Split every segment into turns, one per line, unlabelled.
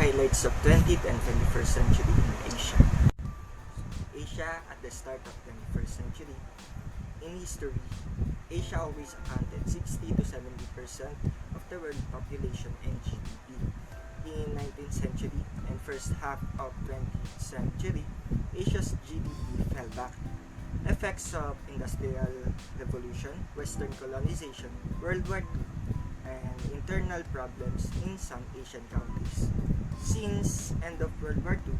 Highlights of 20th and 21st century in Asia. Asia at the start of 21st century. In history, Asia always accounted 60 to 70% of the world population and GDP. In 19th century and first half of 20th century, Asia's GDP fell back. Effects of Industrial Revolution, Western colonization, World War II, and internal problems in some Asian countries. Since end of World War II,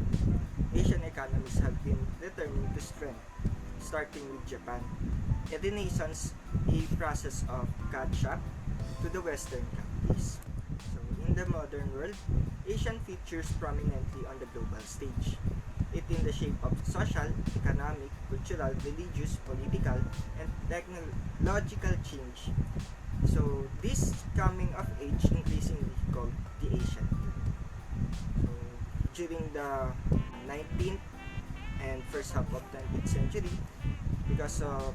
Asian economies have been determined to strength, starting with Japan. A renaissance, a process of catch-up to the Western countries. So, in the modern world, Asian features prominently on the global stage. It in the shape of social, economic, cultural, religious, political, and technological change. So, this coming of age increasingly called the Asian era. So, during the 19th and first half of 20th century, because of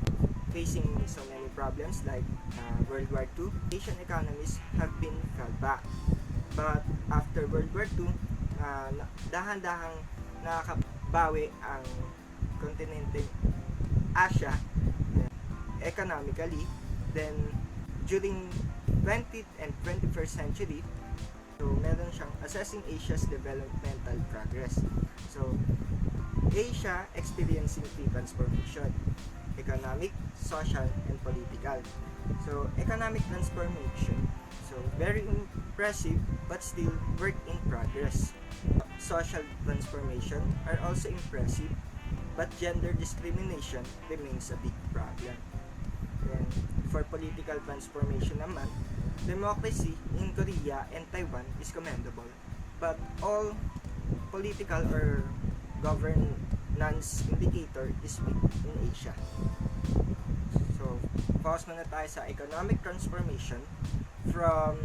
facing so many problems like World War II, Asian economies have been fell back. But after World War II, dahan-dahang nakakabawi ang kontinente Asia economically. Then during 20th and 21st century, so meron siyang assessing Asia's developmental progress. So Asia experiencing three transformation: economic, social, and political. So economic transformation, so very impressive but still work in progress. Social transformation are also impressive, but gender discrimination remains a big problem. Then, for political transformation naman, democracy in Korea and Taiwan is commendable, but all political or governance indicator is weak in Asia. So, focus muna tayo sa economic transformation from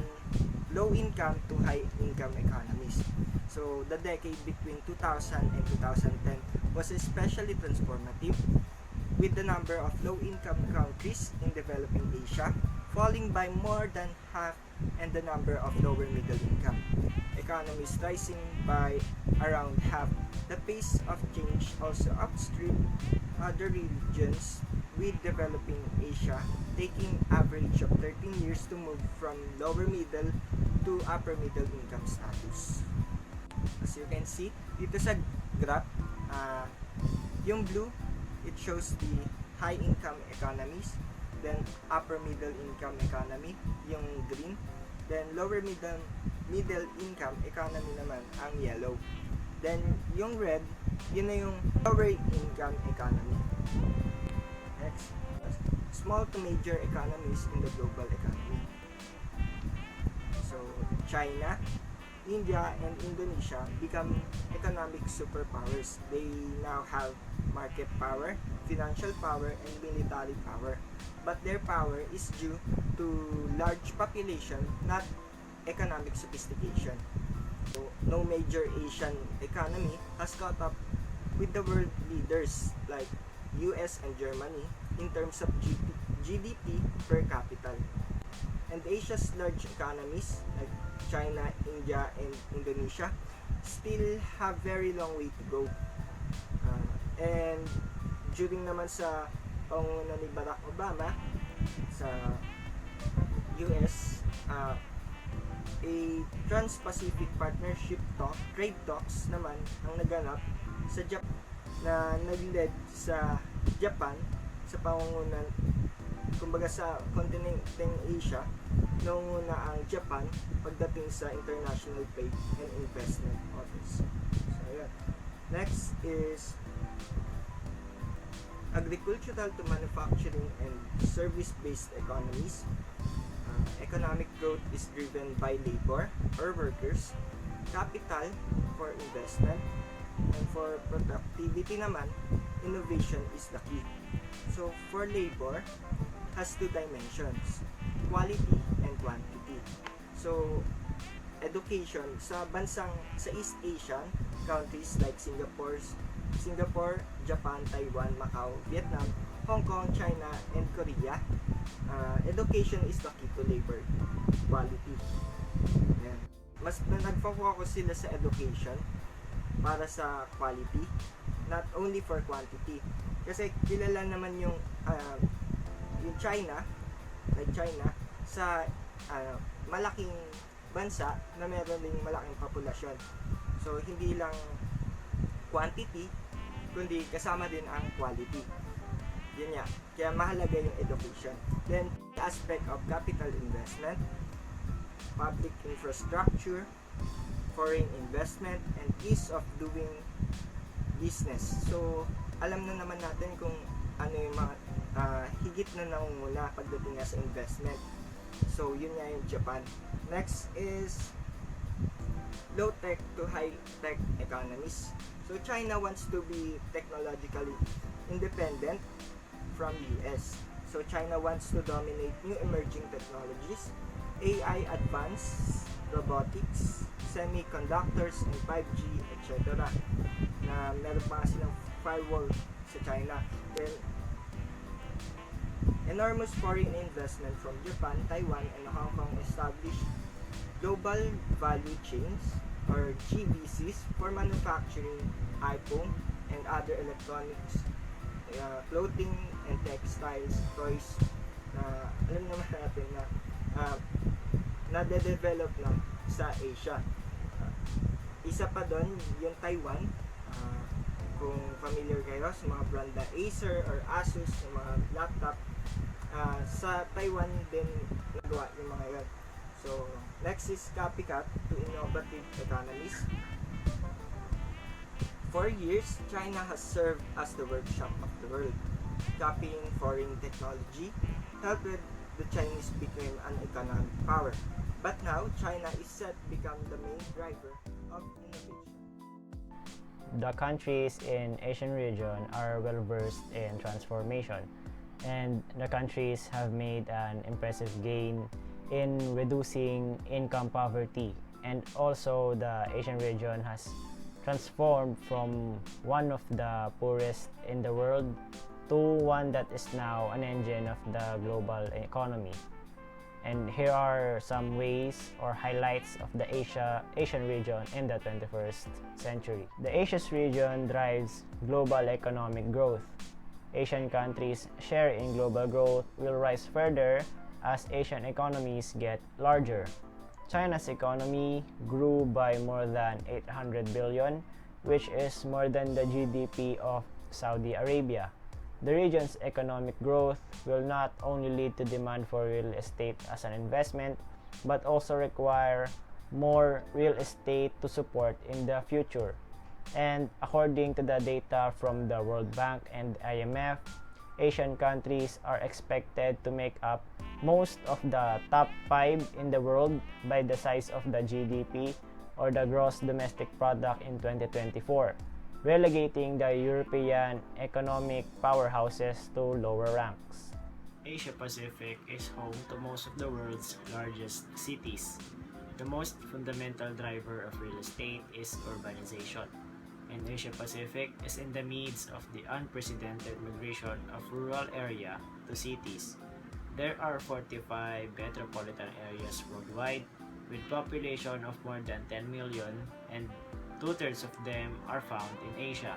low-income to high-income economies. So, the decade between 2000 and 2010 was especially transformative, with the number of low-income countries in developing Asia falling by more than half and the number of lower middle income economies rising by around half. The pace of change also outstripped other regions, with developing Asia taking average of 13 years to move from lower middle to upper middle income status. As you can see dito sa graph, yung blue, it shows the high income economies, then upper middle income economy, yung green, then lower middle income economy naman ang yellow. Then yung red, yun na yung lower income economy. Next, small to major economies in the global economy. So China, India, and Indonesia become economic superpowers. They now have market power, financial power, and military power. But their power is due to large population, not economic sophistication. So, no major Asian economy has caught up with the world leaders like US and Germany in terms of GDP per capita. And Asia's large economies like China, India, and Indonesia still have very long way to go. And during naman sa pangunguna ni Barack Obama sa US, a Trans-Pacific Partnership trade talks naman ang naganap sa Japan, na nag-led sa Japan sa pangungunan, kumbaga sa kontinenteng Asia, nangunguna ang Japan pagdating sa International Trade and Investment Office. So ayan. Next is agricultural to manufacturing and service-based economies. Economic growth is driven by labor or workers, capital for investment, and for productivity naman, innovation is the key. So for labor, has two dimensions: quality and quantity. So education sa East Asian countries like Singapore, Japan, Taiwan, Macau, Vietnam, Hong Kong, China, and Korea, education is the key to labor quality. Yan. Mas nagfo-focus sila sa education para sa quality, not only for quantity. Kasi kilala naman yung China, like China, sa malaking bansa na meron ding malaking populasyon. So, hindi lang quantity, kundi kasama din ang quality. Yun nga. Kaya mahalaga yung education. Then, the aspect of capital investment, public infrastructure, foreign investment, and ease of doing business. So, alam na naman natin kung ano yung mga higit na nangunguna pagdating nga sa investment. So, yun nga yung Japan. Next is low-tech to high-tech economies. So, China wants to be technologically independent from US. So, China wants to dominate new emerging technologies, AI, advanced robotics, semiconductors, and 5G, etc. Na meron pa silang firewall sa China. Then, enormous foreign investment from Japan, Taiwan, and Hong Kong established global value chains or GVCs for manufacturing iPhone and other electronics, clothing and textiles, toys na alam naman natin na nade-develop na sa Asia. Isa pa doon, yung Taiwan. Kung familiar kayo sa mga brand na Acer or Asus, yung mga laptop, sa Taiwan din nagawa yung mga yun. So, next is copycat to innovative economies. For years, China has served as the workshop of the world, copying foreign technology, helped the Chinese became an economic power. But now, China is set to become the main driver of innovation.
The countries in Asian region are well versed in transformation, and the countries have made an impressive gain in reducing income poverty, and also the Asian region has transformed from one of the poorest in the world to one that is now an engine of the global economy. And here are some ways or highlights of the Asian region in the 21st century. The Asian region drives global economic growth. Asian countries' share in global growth will rise further as Asian economies get larger. China's economy grew by more than 800 billion, which is more than the GDP of Saudi Arabia. The region's economic growth will not only lead to demand for real estate as an investment, but also require more real estate to support in the future. And according to the data from the World Bank and IMF, Asian countries are expected to make up most of the top 5 in the world by the size of the GDP or the gross domestic product in 2024, relegating the European economic powerhouses to lower ranks.
Asia Pacific is home to most of the world's largest cities. The most fundamental driver of real estate is urbanization, and Asia Pacific is in the midst of the unprecedented migration of rural area to cities. There are 45 metropolitan areas worldwide with population of more than 10 million, and two-thirds of them are found in Asia.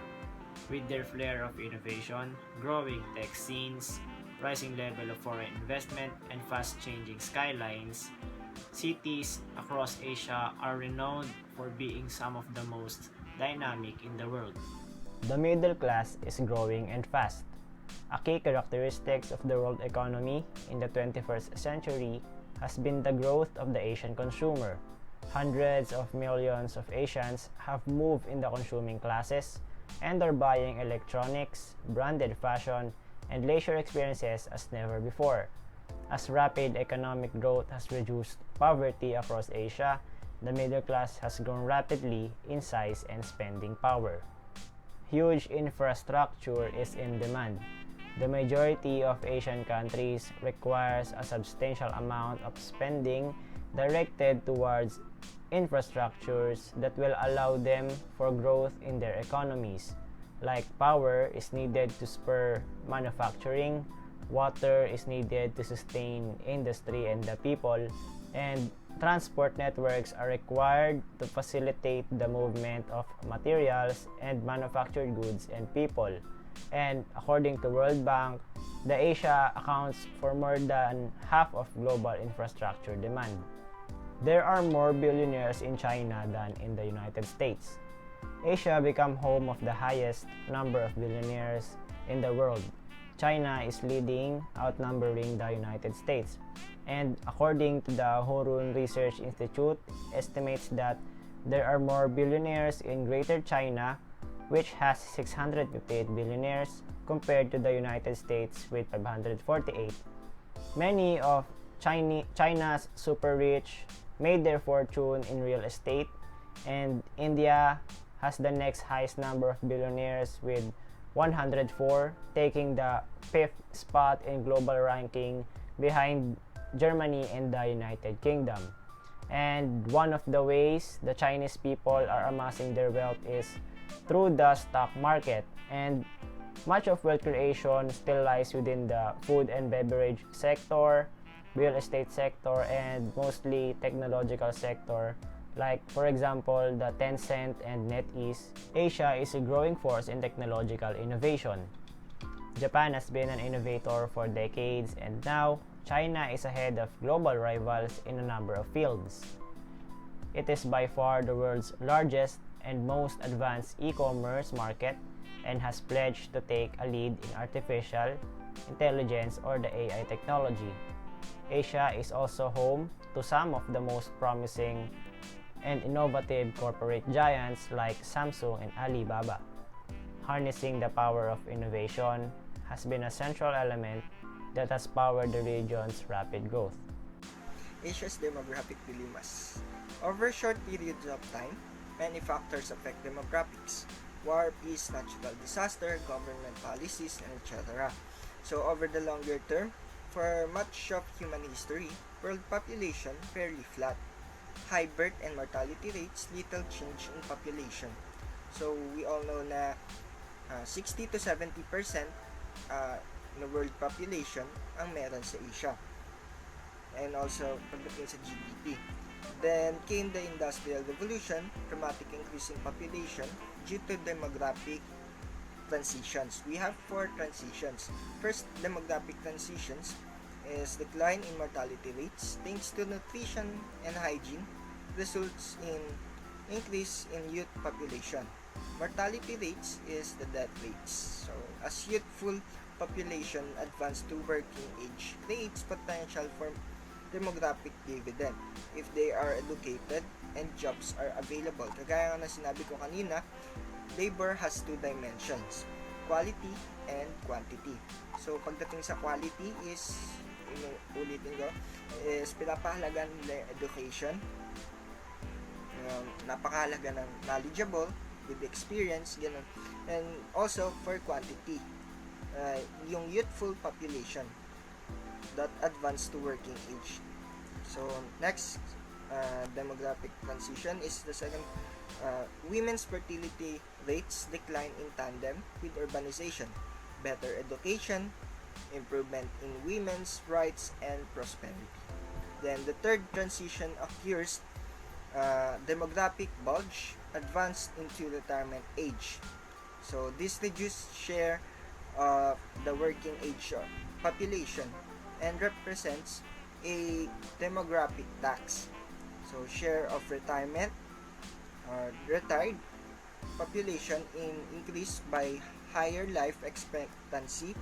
With their flair of innovation, growing tech scenes, rising level of foreign investment, and fast-changing skylines, cities across Asia are renowned for being some of the most dynamic in the world.
The middle class is growing and fast. A key characteristic of the world economy in the 21st century has been the growth of the Asian consumer. Hundreds of millions of Asians have moved in the consuming classes and are buying electronics, branded fashion, and leisure experiences as never before. As rapid economic growth has reduced poverty across Asia, the middle class has grown rapidly in size and spending power. Huge infrastructure is in demand. The majority of Asian countries requires a substantial amount of spending directed towards infrastructures that will allow them for growth in their economies. Like power is needed to spur manufacturing, water is needed to sustain industry and the people, and transport networks are required to facilitate the movement of materials and manufactured goods and people. And according to World Bank, the Asia accounts for more than half of global infrastructure demand. There are more billionaires in China than in the United States. Asia became home of the highest number of billionaires in the world. China is leading, outnumbering the United States. And according to the Hurun Research Institute, estimates that there are more billionaires in Greater China, which has 658 billionaires, compared to the United States with 548. Many of China's super rich made their fortune in real estate, and India has the next highest number of billionaires with 104, taking the 5th spot in global ranking behind Germany and the United Kingdom. And one of the ways the Chinese people are amassing their wealth is through the stock market, and much of wealth creation still lies within the food and beverage sector, real estate sector, and mostly technological sector. Like for example, the Tencent and NetEase. Asia is a growing force in technological innovation. Japan has been an innovator for decades, and now China is ahead of global rivals in a number of fields. It is by far the world's largest and most advanced e-commerce market and has pledged to take a lead in artificial intelligence or the AI technology. Asia is also home to some of the most promising and innovative corporate giants like Samsung and Alibaba. Harnessing the power of innovation has been a central element that has powered the region's rapid growth.
Asia's demographic dilemmas. Over short periods of time, many factors affect demographics. War, peace, natural disaster, government policies, and etc. So over the longer term, for much of human history, world population fairly flat. High birth and mortality rates, little change in population. So we all know na 60 to 70% ng world population ang meron sa Asia. And also pagdating sa GDP. Then came the Industrial Revolution, dramatic increase in population due to demographic transitions. We have 4 transitions. First, demographic transitions is decline in mortality rates thanks to nutrition and hygiene results in increase in youth population. Mortality rates is the death rates. So, as youthful population advance to working age, creates potential for demographic dividend if they are educated and jobs are available. Kagaya nga na sinabi ko kanina, labor has 2 dimensions, quality and quantity. So, pagdating sa quality is, ulitin ko, is pinapahalagan nila education, napakahalaga ng knowledgeable with experience, ganun. And also for quantity, yung youthful population that advance to working age. So next demographic transition is the second. Women's fertility rates decline in tandem with urbanization, better education, improvement in women's rights and prosperity. Then the third transition occurs, demographic bulge, advanced into retirement age. So this reduced share of the working age population and represents a demographic tax. So share of retirement or retired population increased by higher life expectancy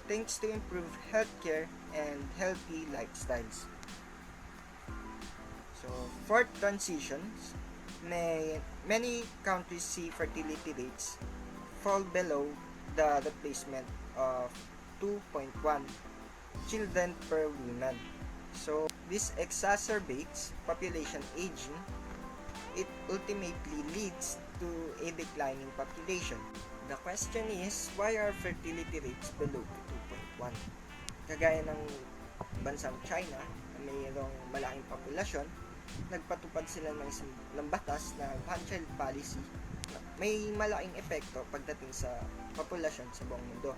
thanks to improved healthcare and healthy lifestyles. So fourth transitions, many countries see fertility rates fall below the replacement of 2.1 children per woman. So this exacerbates population aging. It ultimately leads to a declining population. The question is, why are fertility rates below 2.1? Kagaya ng bansang China na mayroong malaking populasyon, nagpatupad sila ng batas na one-child policy. May malaking epekto pagdating sa populasyon sa buong mundo.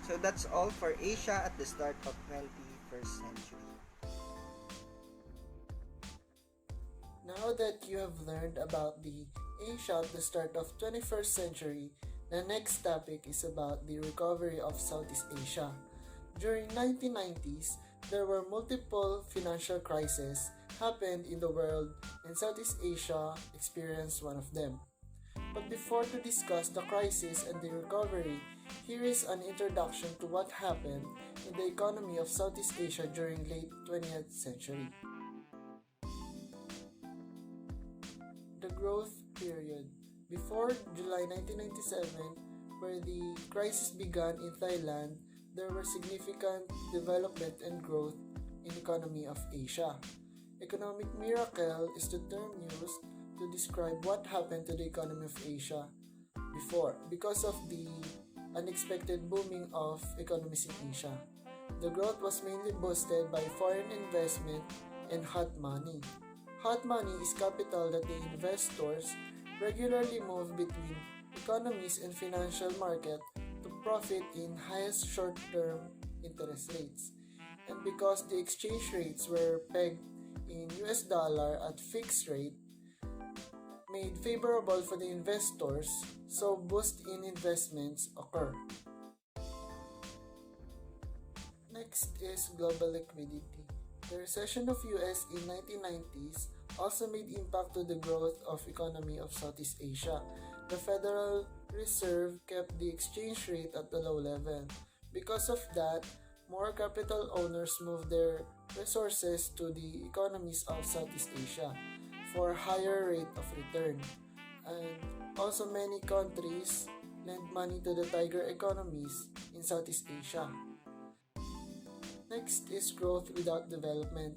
So that's all for Asia at the start of 21st century.
Now that you have learned about the Asia at the start of 21st century, the next topic is about the recovery of Southeast Asia. During 1990s, there were multiple financial crises happened in the world and Southeast Asia experienced one of them. But before to discuss the crisis and the recovery, here is an introduction to what happened in the economy of Southeast Asia during late 20th century. The growth period. Before July 1997, where the crisis began in Thailand, there were significant development and growth in economy of Asia. Economic miracle is the term used to describe what happened to the economy of Asia before because of the unexpected booming of economies in Asia. The growth was mainly boosted by foreign investment and hot money. Hot money is capital that the investors regularly move between economies and financial market to profit in highest short-term interest rates. And because the exchange rates were pegged in US dollar at fixed rate, made favorable for the investors, so boost in investments occur. Next is global liquidity. The recession of US in 1990s also made impact to the growth of economy of Southeast Asia. The Federal Reserve kept the exchange rate at a low level. Because of that, more capital owners moved their resources to the economies of Southeast Asia for higher rate of return. And also many countries lend money to the tiger economies in Southeast Asia. Next is growth without development.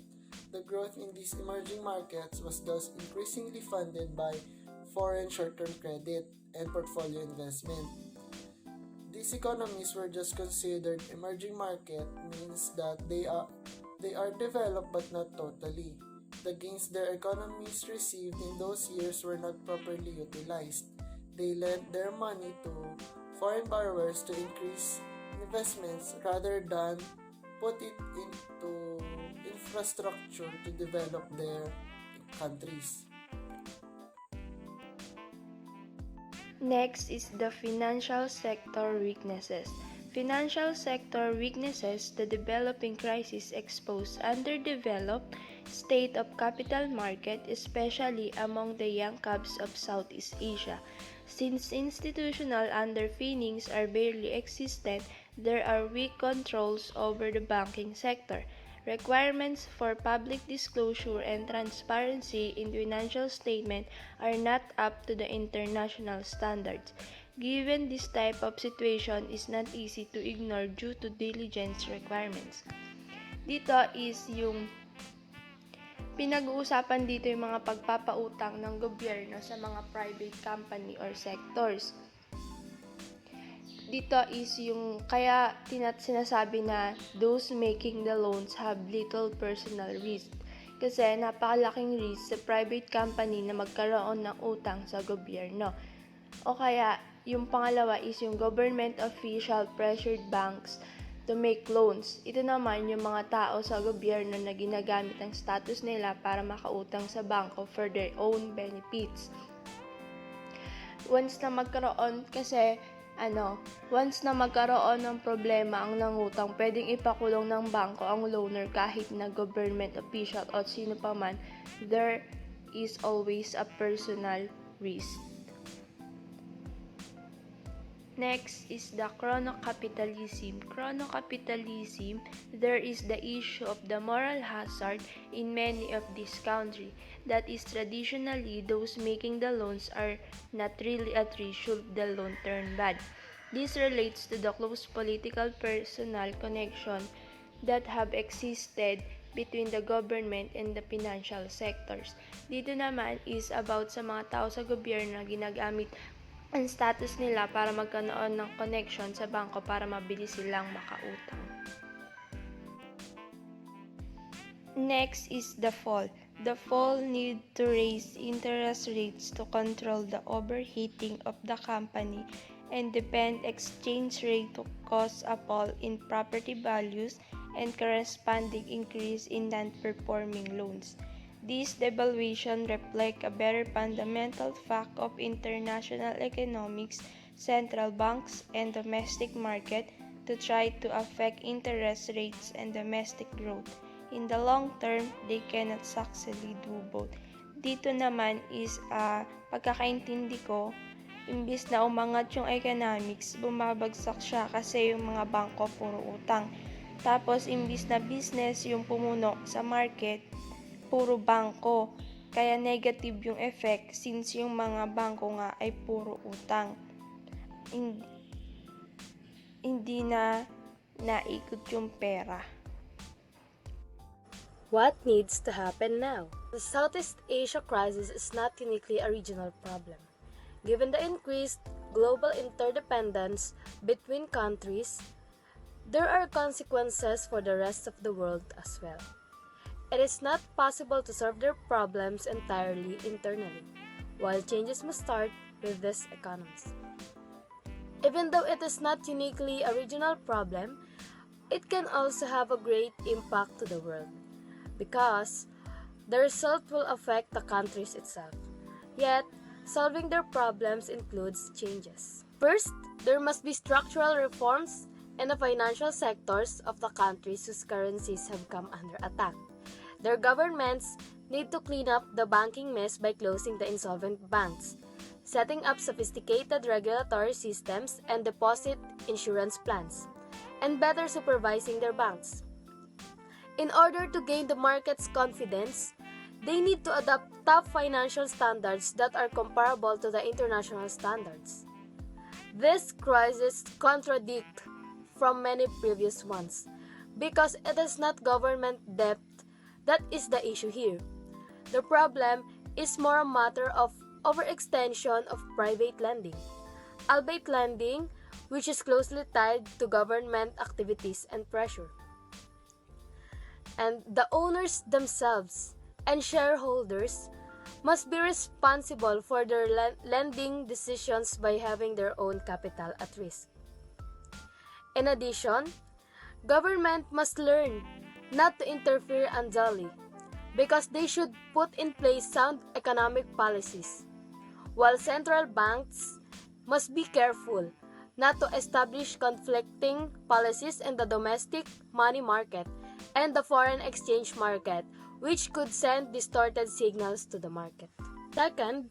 The growth in these emerging markets was thus increasingly funded by foreign short-term credit and portfolio investment. These economies were just considered emerging market means that they are developed but not totally. The gains their economies received in those years were not properly utilized. They lent their money to foreign borrowers to increase investments rather than put it into infrastructure to develop their countries.
Next is the financial sector weaknesses. Financial sector weaknesses, the developing crisis exposed underdeveloped state of capital market, especially among the young cubs of Southeast Asia. Since institutional underpinnings are barely existent, there are weak controls over the banking sector. Requirements for public disclosure and transparency in financial statement are not up to the international standards. Given this type of situation is not easy to ignore due to diligence requirements. Dito is yung pinag-uusapan dito yung mga pagpapautang ng gobyerno sa mga private company or sectors. Dito is yung kaya sinasabi na those making the loans have little personal risk. Kasi napakalaking risk sa private company na magkaroon ng utang sa gobyerno. O kaya, yung pangalawa is yung government official pressured banks to make loans. Ito naman yung mga tao sa gobyerno na ginagamit ang status nila para makautang sa bangko for their own benefits. Once na magkaroon ng problema ang nangutang, pwedeng ipakulong ng bangko ang loaner kahit na government official o sino pa man. There is always a personal risk. Next is the chronocapitalism. Chronocapitalism, there is the issue of the moral hazard in many of these countries. That is traditionally those making the loans are not really at risk should the loan turn bad. This relates to the close political personal connection that have existed between the government and the financial sectors. Dito naman is about sa mga tao sa gobyerno na ginagamit ang status nila para magkaroon ng connection sa bangko para mabilis silang makautang. Next is the fall. The fall need to raise interest rates to control the overheating of the company and depend exchange rate to cause a fall in property values and corresponding increase in non-performing loans. This devaluation reflects a very fundamental fact of international economics, central banks, and domestic market to try to affect interest rates and domestic growth. In the long term, they cannot successfully do both. Dito naman is pagkakaintindi ko, imbis na umangat yung economics, bumabagsak siya kasi yung mga bangko puro utang. Tapos imbis na business yung pumuno sa market, puro bangko. Kaya negative yung effect since yung mga bangko nga ay puro utang. Hindi na naikot yung pera.
What needs to happen now? The Southeast Asia crisis is not uniquely a regional problem. Given the increased global interdependence between countries, there are consequences for the rest of the world as well. It is not possible to solve their problems entirely internally, while changes must start with these economies. Even though it is not uniquely a regional problem, it can also have a great impact to the world, because the result will affect the countries itself. Yet, solving their problems includes changes. First, there must be structural reforms in the financial sectors of the countries whose currencies have come under attack. Their governments need to clean up the banking mess by closing the insolvent banks, setting up sophisticated regulatory systems and deposit insurance plans, and better supervising their banks. In order to gain the market's confidence, they need to adopt top financial standards that are comparable to the international standards. This crisis contradicts from many previous ones because it is not government debt that is the issue here. The problem is more a matter of overextension of private lending, albeit lending which is closely tied to government activities and pressure. And the owners themselves and shareholders must be responsible for their lending decisions by having their own capital at risk. In addition, government must learn not to interfere unduly because they should put in place sound economic policies, while central banks must be careful not to establish conflicting policies in the domestic money market and the foreign exchange market, which could send distorted signals to the market. Second,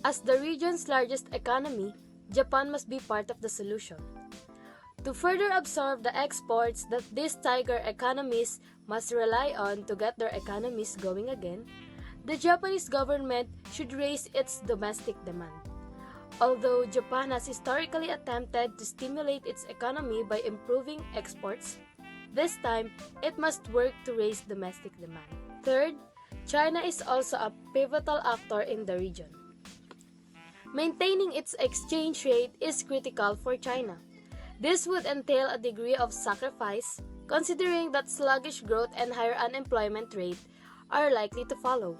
as the region's largest economy, Japan must be part of the solution. To further absorb the exports that these tiger economies must rely on to get their economies going again, the Japanese government should raise its domestic demand. Although Japan has historically attempted to stimulate its economy by improving exports, this time it must work to raise domestic demand. Third, China is also a pivotal actor in the region. Maintaining its exchange rate is critical for China. This would entail a degree of sacrifice, considering that sluggish growth and higher unemployment rate are likely to follow.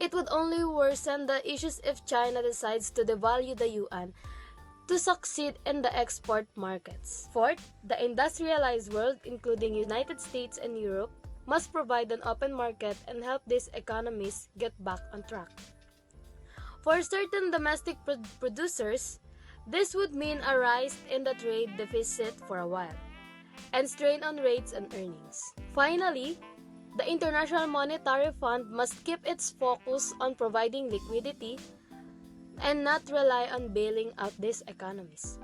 It would only worsen the issues if China decides to devalue the yuan to succeed in the export markets. Fourth, the industrialized world, including United States and Europe, must provide an open market and help these economies get back on track. For certain domestic producers, this would mean a rise in the trade deficit for a while, and strain on rates and earnings. Finally, the International Monetary Fund must keep its focus on providing liquidity and not rely on bailing out these economies.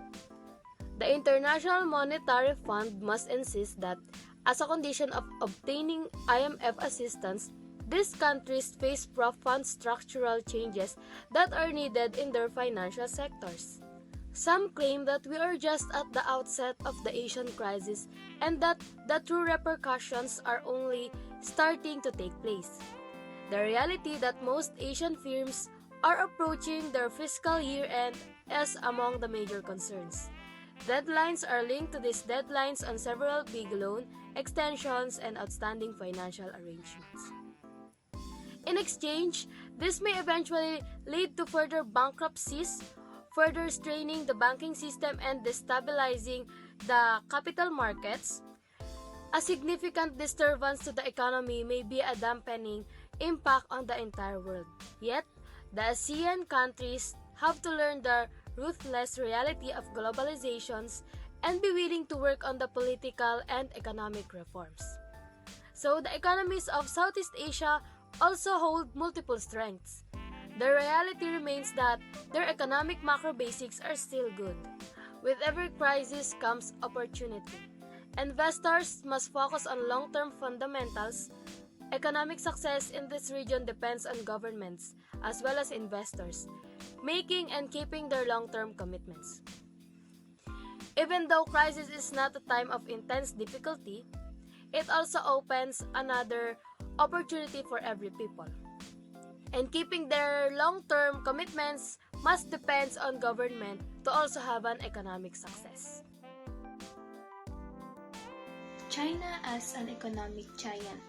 The International Monetary Fund must insist that, as a condition of obtaining IMF assistance, these countries face profound structural changes that are needed in their financial sectors. Some claim that we are just at the outset of the Asian crisis and that the true repercussions are only starting to take place. The reality that most Asian firms are approaching their fiscal year end is among the major concerns. Deadlines are linked to these deadlines on several big loan extensions and outstanding financial arrangements. In exchange, this may eventually lead to further bankruptcies, further straining the banking system and destabilizing the capital markets. A significant disturbance to the economy may be a dampening impact on the entire world. Yet, the ASEAN countries have to learn the ruthless reality of globalizations and be willing to work on the political and economic reforms. So, the economies of Southeast Asia also hold multiple strengths. The reality remains that their economic macro basics are still good. With every crisis comes opportunity. Investors must focus on long-term fundamentals. Economic success in this region depends on governments as well as investors, making and keeping their long-term commitments. Even though crisis is not a time of intense difficulty, it also opens another opportunity for every people. And keeping their long-term commitments must depend on government to also have an economic success.
China as an economic giant.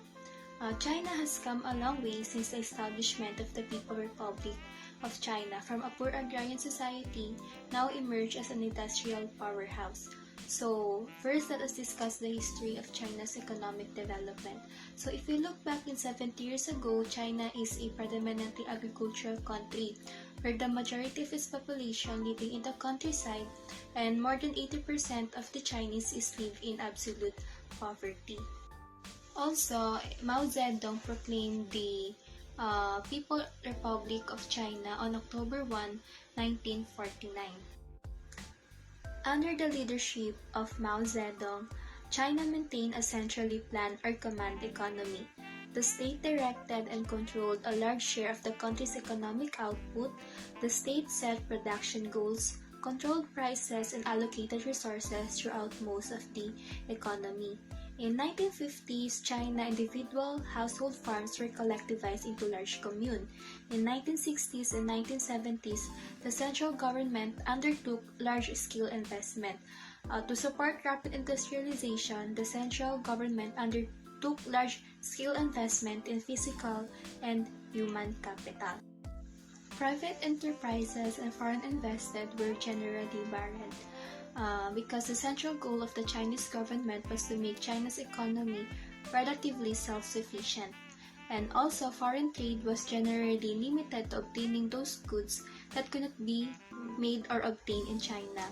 China has come a long way since the establishment of the People's Republic of China from a poor agrarian society, now emerged as an industrial powerhouse. So, first let us discuss the history of China's economic development. So, if we look back in 70 years ago, China is a predominantly agricultural country where the majority of its population living in the countryside and more than 80% of the Chinese live in absolute poverty. Also, Mao Zedong proclaimed the People's Republic of China on October 1, 1949. Under the leadership of Mao Zedong, China maintained a centrally planned or command economy. The state directed and controlled a large share of the country's economic output. The state set production goals, controlled prices, and allocated resources throughout most of the economy. In 1950s, China individual household farms were collectivized into large communes. In 1960s and 1970s, the central government undertook large-scale investment. To support rapid industrialization, the central government undertook large-scale investment in physical and human capital. Private enterprises and foreign investors were generally barred. Because the central goal of the Chinese government was to make China's economy relatively self-sufficient. And also, foreign trade was generally limited to obtaining those goods that could not be made or obtained in China.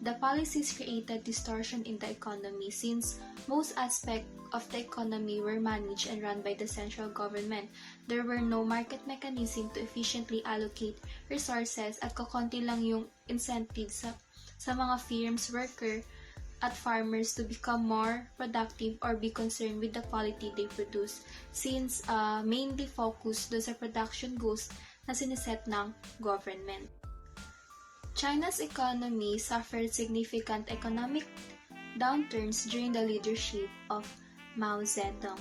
The policies created distortion in the economy since most aspects of the economy were managed and run by the central government. There were no market mechanism to efficiently allocate resources at kakonti lang yung incentives sa mga firms, worker, at farmers to become more productive or be concerned with the quality they produce since mainly focused doon sa production goals na siniset ng government. China's economy suffered significant economic downturns during the leadership of Mao Zedong.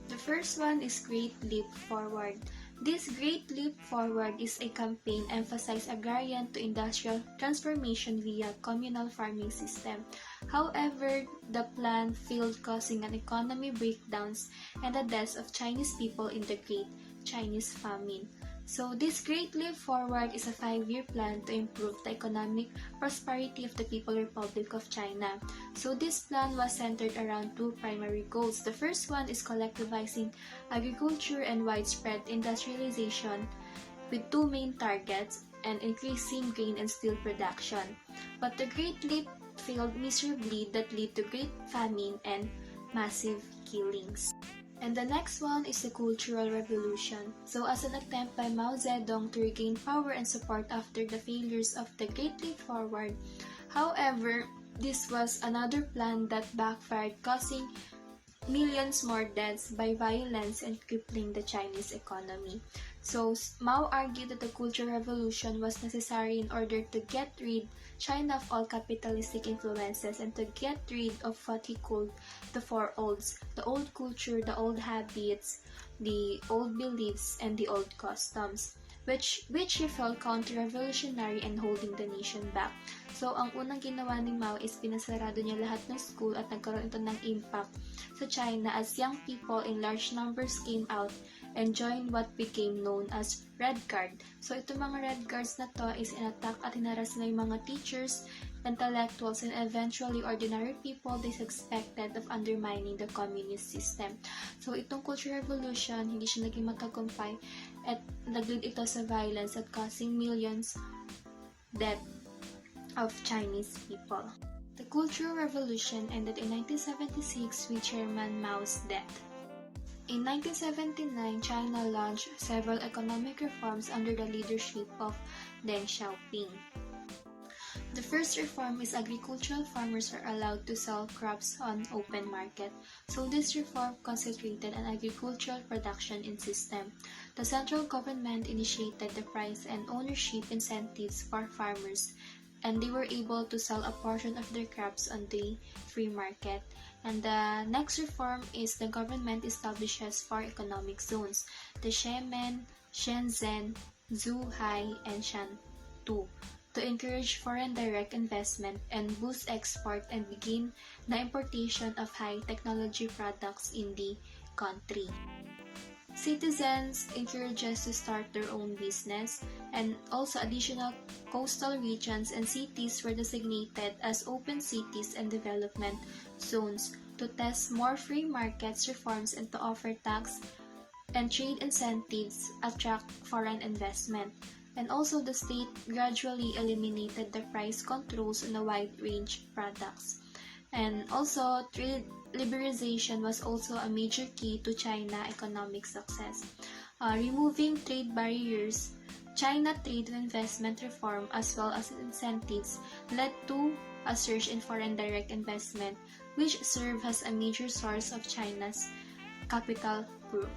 The first one is Great Leap Forward. This Great Leap Forward is a campaign emphasizing agrarian to industrial transformation via communal farming system. However, the plan failed, causing an economy breakdowns and the deaths of Chinese people in the Great Chinese Famine. So, this Great Leap Forward is a 5-year plan to improve the economic prosperity of the People's Republic of China. So, this plan was centered around 2 primary goals. The first one is collectivizing agriculture and widespread industrialization with 2 main targets and increasing grain and steel production. But the Great Leap failed miserably that led to great famine and massive killings. And the next one is the Cultural Revolution. So as an attempt by Mao Zedong to regain power and support after the failures of the Great Leap Forward. However, this was another plan that backfired, causing millions more deaths by violence and crippling the Chinese economy. So Mao argued that the Cultural Revolution was necessary in order to get rid China of all capitalistic influences and to get rid of what he called the 4 olds, the old culture, the old habits, the old beliefs, and the old customs, which he felt counter-revolutionary and holding the nation back. So, ang unang ginawa ni Mao is pinasarado niya lahat ng school at nagkaroon ito ng impact sa China as young people in large numbers came out and joined what became known as Red Guard. So, itong mga Red Guards na to is inattack at hinaras na yung mga teachers intellectuals, and eventually ordinary people, they suspected of undermining the communist system. So itong Cultural Revolution, hindi siya naging matagumpay at nag-lead ito sa violence at causing millions death of Chinese people. The Cultural Revolution ended in 1976 with Chairman Mao's death. In 1979, China launched several economic reforms under the leadership of Deng Xiaoping. The first reform is agricultural farmers are allowed to sell crops on open market. So this reform concentrated on agricultural production in system. The central government initiated the price and ownership incentives for farmers, and they were able to sell a portion of their crops on the free market. And the next reform is the government establishes 4 economic zones, the Xiamen, Shenzhen, Zhuhai, and Shantou, to encourage foreign direct investment and boost export and begin the importation of high technology products in the country. Citizens encourages to start their own business, and also additional coastal regions and cities were designated as open cities and development zones to test more free markets reforms and to offer tax and trade incentives attract foreign investment. And also the state gradually eliminated the price controls on a wide range of products. And also trade liberalization was also a major key to China economic success. Removing trade barriers, China trade and investment reform as well as incentives led to a surge in foreign direct investment, which served as a major source of China's capital growth.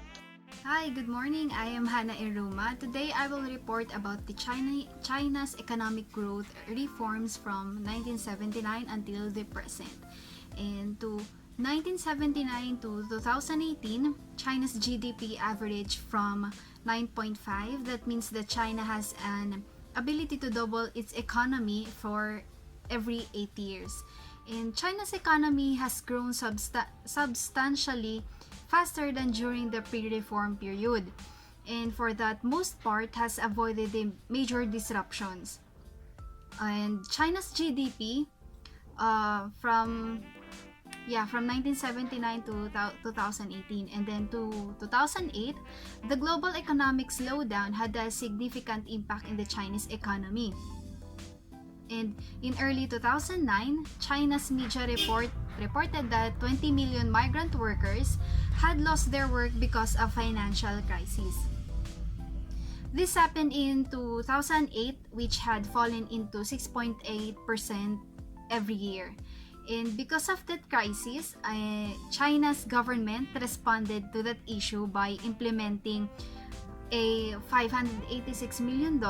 Hi, good morning. I am Hannah Iruma. Today I will report about the China's economic growth reforms from 1979 until the present. And to 1979 to 2018, China's GDP averaged from 9.5. That means that China has an ability to double its economy for every 8 years. And China's economy has grown substantially faster than during the pre-reform period, and for that most part has avoided the major disruptions. And China's GDP from 1979 to 2018, and then to 2008, the global economic slowdown had a significant impact in the Chinese economy. And in early 2009, China's media reported that 20 million migrant workers had lost their work because of financial crisis. This happened in 2008, which had fallen into 6.8% every year. And because of that crisis, China's government responded to that issue by implementing a $586 million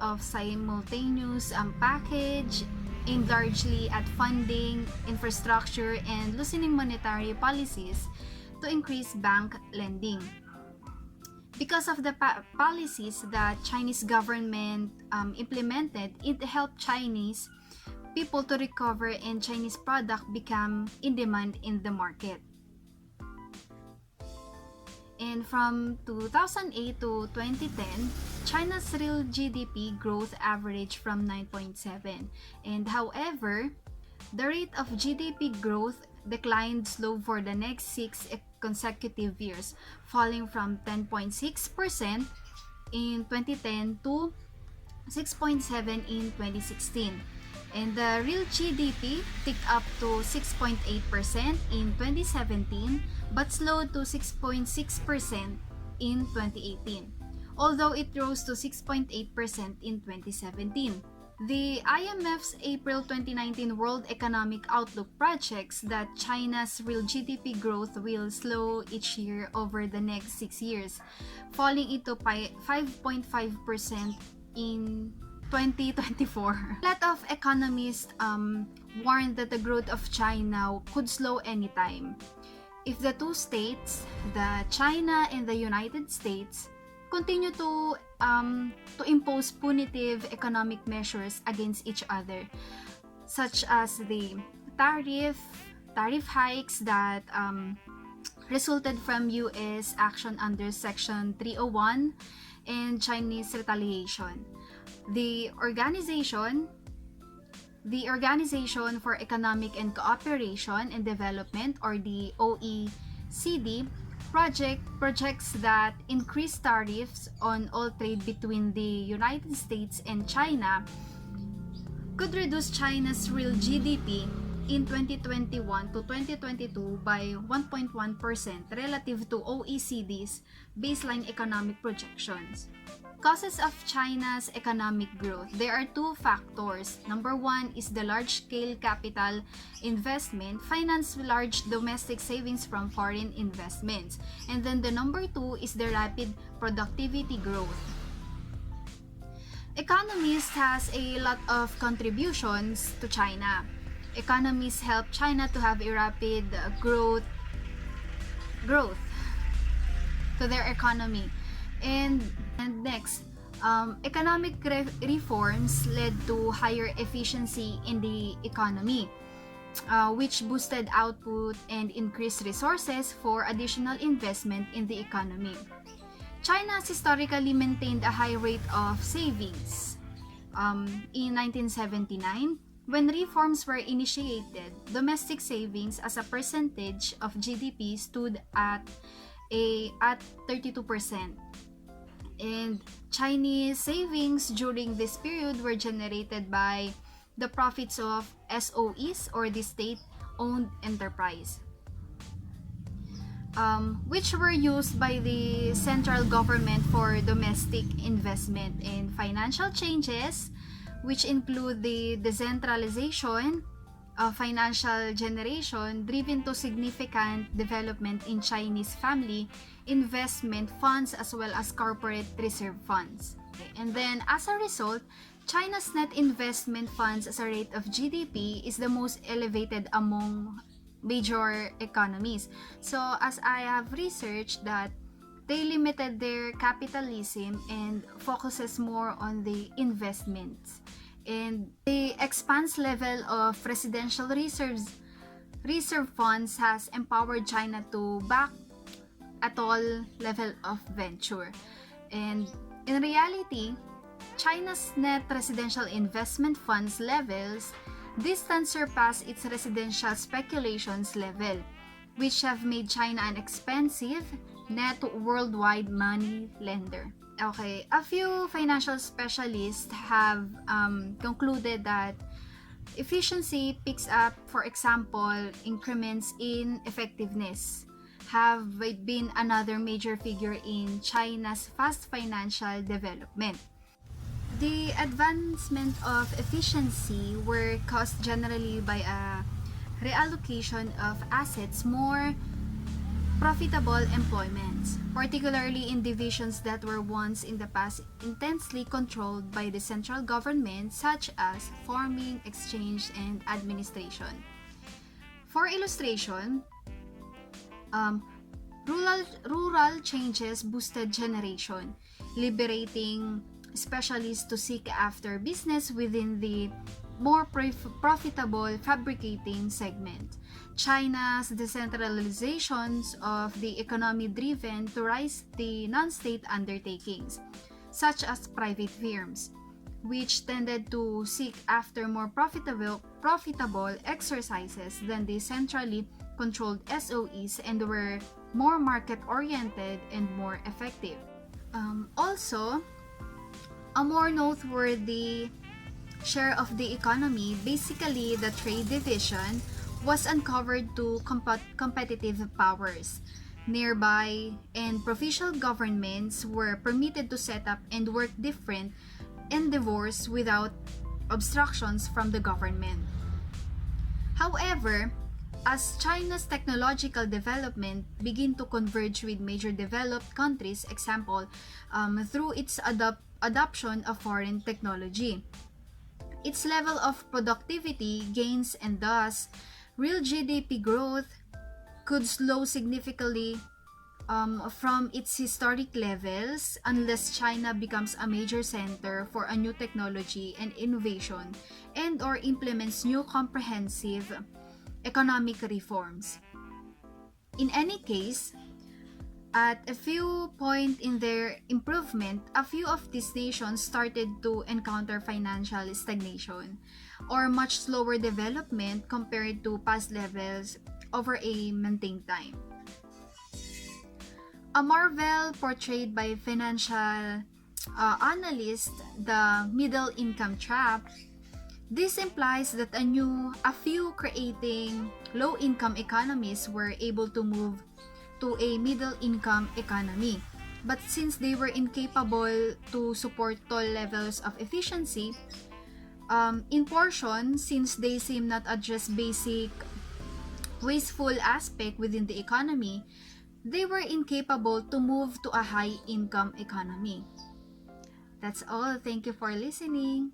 of simultaneous package aimed largely at funding, infrastructure, and loosening monetary policies to increase bank lending. Because of the policies that Chinese government implemented, it helped Chinese people to recover and Chinese product become in demand in the market. And from 2008 to 2010, China's real GDP growth averaged from 9.7. And however, the rate of GDP growth declined slow for the next 6 consecutive years, falling from 10.6% in 2010 to 6.7% in 2016. And the real GDP ticked up to 6.8% in 2017 but slowed to 6.6% in 2018, although it rose to 6.8% in 2017. The IMF's April 2019 World Economic Outlook projects that China's real GDP growth will slow each year over the next 6 years, falling into 5.5% in 2024. A lot of economists warned that the growth of China could slow anytime if the two states, the China and the United States, continue to impose punitive economic measures against each other, such as the tariff hikes that resulted from U.S. action under Section 301 and Chinese retaliation. The organization The Organization for Economic and Cooperation and Development, or the OECD, projects that increased tariffs on all trade between the United States and China could reduce China's real GDP in 2021 to 2022 by 1.1% relative to OECD's baseline economic projections. Causes of China's economic growth. There are two factors. Number one is the large-scale capital investment, finance large domestic savings from foreign investments. And then the number two is the rapid productivity growth. Economists has a lot of contributions to China. Economists help China to have a rapid growth to their economy. And next, economic reforms led to higher efficiency in the economy, which boosted output and increased resources for additional investment in the economy. China has historically maintained a high rate of savings. In 1979, when reforms were initiated, domestic savings as a percentage of GDP stood at 32%. And Chinese savings during this period were generated by the profits of SOEs, or the state-owned enterprise, which were used by the central government for domestic investment and financial changes, which include the decentralization of financial generation driven to significant development in Chinese family investment funds as well as corporate reserve funds. Okay. And then as a result, China's net investment funds as a rate of GDP is the most elevated among major economies. So as I have researched that they limited their capitalism and focuses more on the investments. And the expanse level of residential reserve funds has empowered China to back at all level of venture. And in reality, China's net residential investment funds levels distant surpass its residential speculations level, which have made China an expensive net worldwide money lender. Okay, a few financial specialists have concluded that efficiency picks up, for example, increments in effectiveness have been another major figure in China's fast financial development. The advancement of efficiency were caused generally by a reallocation of assets more profitable employments, particularly in divisions that were once in the past intensely controlled by the central government, such as farming, exchange, and administration. For illustration, rural changes boosted generation, liberating specialists to seek after business within the more profitable fabricating segment. China's decentralizations of the economy driven to rise the non-state undertakings, such as private firms, which tended to seek after more profitable exercises than the centrally controlled SOEs and were more market-oriented and more effective. Also, a more noteworthy share of the economy, basically the trade division, was uncovered to competitive powers. Nearby and provincial governments were permitted to set up and work different endeavors without obstructions from the government. However, as China's technological development began to converge with major developed countries, example, through its adoption of foreign technology, its level of productivity gains and thus real GDP growth could slow significantly from its historic levels unless China becomes a major center for a new technology and innovation and or implements new comprehensive economic reforms. In any case, at a few point in their improvement, a few of these nations started to encounter financial stagnation or much slower development compared to past levels over a maintained time. A marvel portrayed by financial analysts, the middle income trap. This implies that a few creating low-income economies were able to move to a middle-income economy. But since they were incapable to support tall levels of efficiency, in portion, since they seem not address basic wasteful aspect within the economy, they were incapable to move to a high-income economy. That's all. Thank you for listening.